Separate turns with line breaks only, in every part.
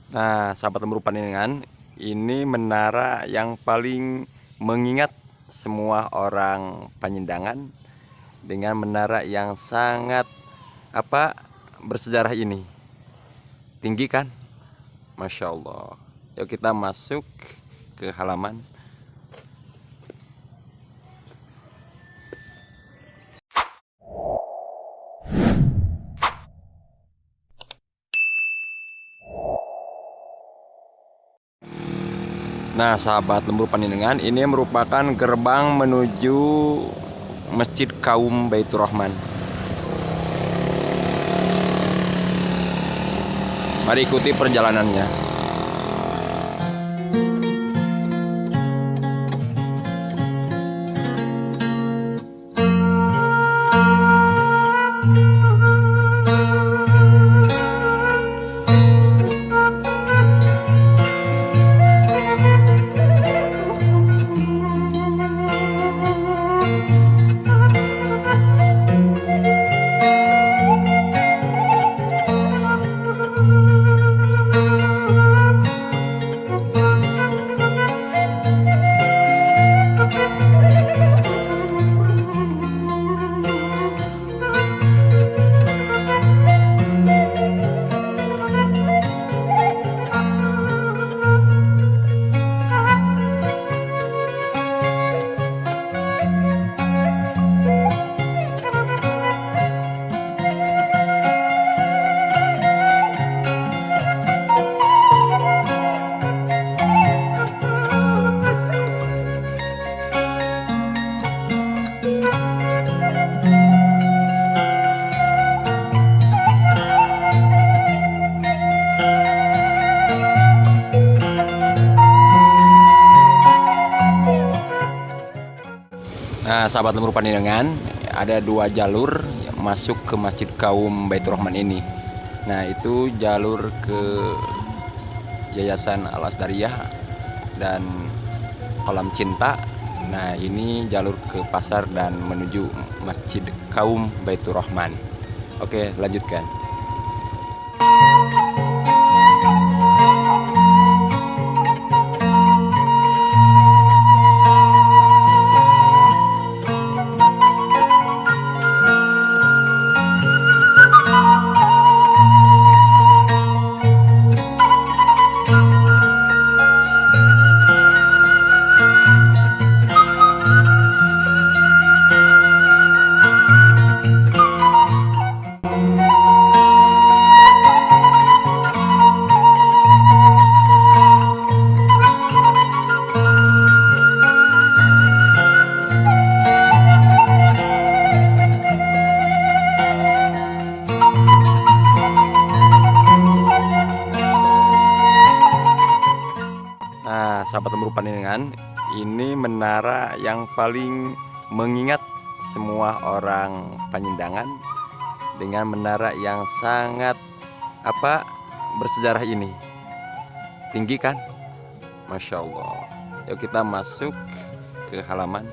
Nah, sahabat lembu panjenengan, ini menara yang paling mengingat semua orang Panyendangan dengan menara yang sangat bersejarah ini. Tinggi kan? Masya Allah. Yuk kita masuk ke halaman. Nah, sahabat lembu panjenengan, ini merupakan gerbang menuju Masjid Kaum Baitur Rahman. Mari ikuti perjalanannya. Nah, sahabat lembu panjenengan, ada dua jalur yang masuk ke Masjid Kaum Baitur Rahman ini. Nah, itu jalur ke Yayasan Al Asdariyah dan Kolam Cinta. Nah, ini jalur ke pasar dan menuju Masjid Kaum Baitur Rahman. Oke, lanjutkan. Nah, sahabat lembu panjenengan, ini menara yang paling mengingat semua orang Panyendangan dengan menara yang sangat bersejarah ini. Tinggi kan? Masya Allah. Yuk kita masuk ke halaman.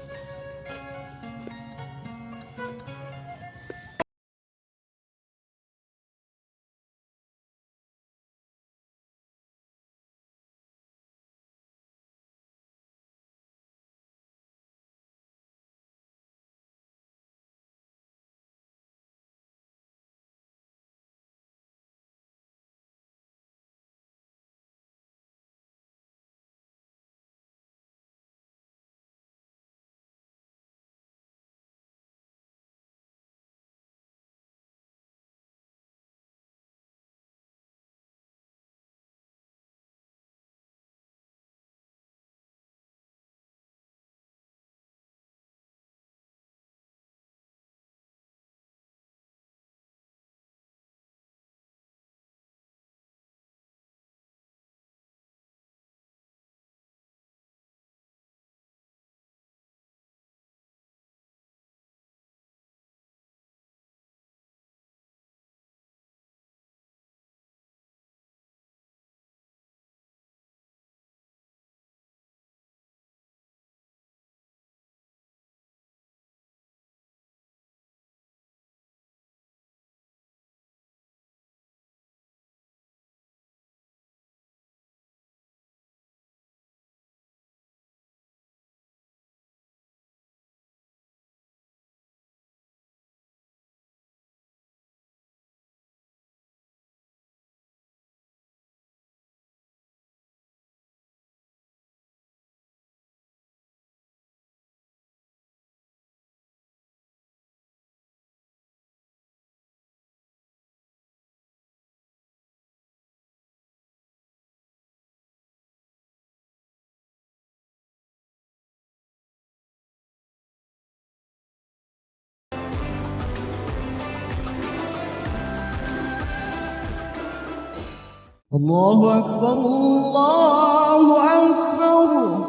الله أكبر الله أكبر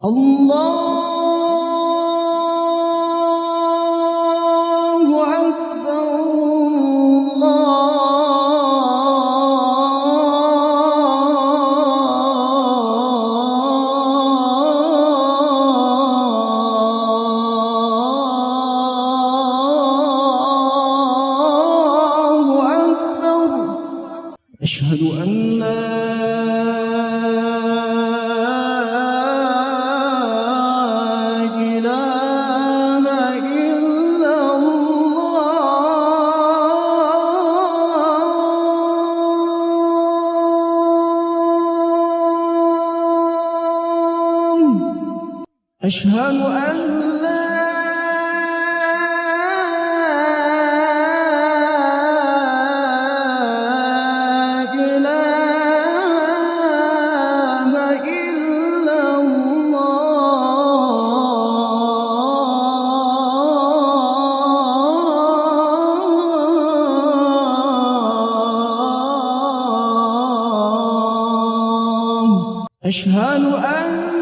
الله أشهد أن لا إله إلا الله أشهد أن لا أشهد أن